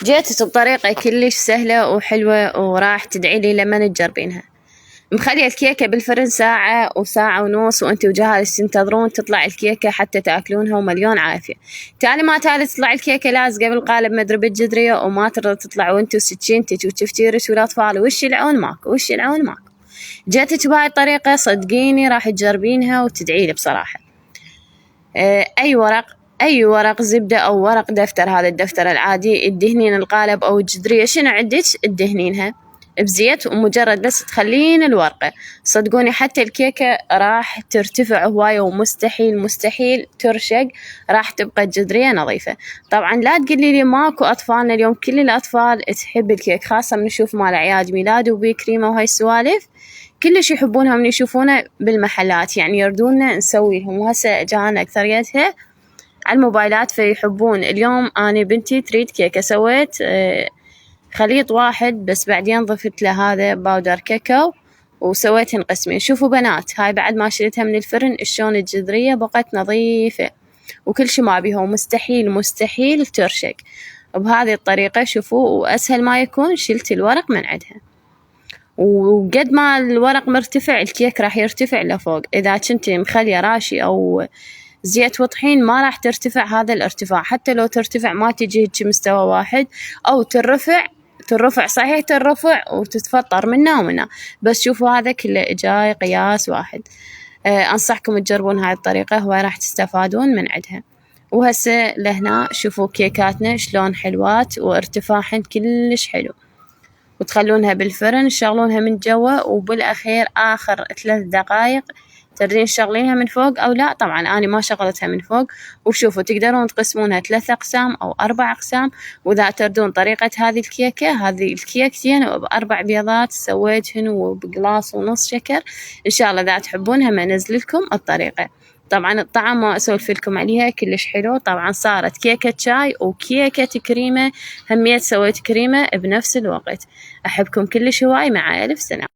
جيتك بطريقة كلش سهلة وحلوة وراح تدعيلي لما تجربينها. مخلية الكيكة بالفرن ساعة وساعة ونص وانتي وجهاز تنتظرون تطلع الكيكة حتى تاكلونها ومليون عافية. تالي ما تالي تطلع الكيكة لازقة بالقالب مدربة جدرية وما ترضى تطلع وانتي وسكينتك وتفتيرك والأطفال وش العون ماكو وش العون ماكو. جيتك بهاي الطريقة صدقيني راح تجربينها وتدعيلي بصراحة. أي ورق زبدة أو ورق دفتر، هذا الدفتر العادي تدهنين القالب أو الجدرية شنو عندك تدهنينها بزيت ومجرد بس تخلين الورقة. صدقوني حتى الكيكة راح ترتفع هواية ومستحيل ترشق، راح تبقى الجدرية نظيفة. طبعا لا تقولي لي ماكو أطفالنا اليوم كل الأطفال تحب الكيك، خاصة من نشوف مال أعياد ميلاد وبكريمة وهاي السوالف كلش يحبونها من يشوفونا بالمحلات، يعني يردونا نسوي لهم. وهسه جانا أكثريتها على الموبايلات فيحبون. اليوم أنا بنتي تريد كيكة، سويت خليط واحد بس بعدين ضفت له هذا باودر كاكاو وسويتهن قسمين. شوفوا بنات هاي بعد ما شلتها من الفرن شلون الجذرية بقت نظيفة وكل شي ما بيها ومستحيل ترشق. وبهذه الطريقة شوفوا وأسهل ما يكون شلت الورق من عندها، وقد ما الورق مرتفع الكيك راح يرتفع لفوق. إذا كنتي مخلية راشي أو زيت وطحين ما راح ترتفع هذا الارتفاع، حتى لو ترتفع ما تجي هيك مستوى واحد أو ترفع صحيح ترفع وتتفطر منا ومنا، بس شوفوا هذا كله جاي قياس واحد. أنصحكم تجربون هاي الطريقة هو راح تستفادون من عندها. وهسه لهنا شوفوا كيكاتنا شلون حلوات وارتفاعهن كلش حلو، وتخلونها بالفرن تشغلونها من جوا وبالأخير آخر 3 دقايق تردين تشغلينها من فوق أو لا. طبعا أنا ما شغلتها من فوق. وشوفوا تقدرون تقسمونها 3 أقسام أو 4 أقسام. وإذا تردون طريقة هذه الكيكتين ب4 بيضات سويتهن وبقلاص ونص شكر. إن شاء الله إذا تحبونها ما نزل لكم الطريقة. طبعا الطعم ما أسولف لكم عليها كلش حلو. طبعا صارت كيكة شاي وكيكة كريمة، هميت سويت كريمة بنفس الوقت. أحبكم كلش هواي، مع ألف سنة.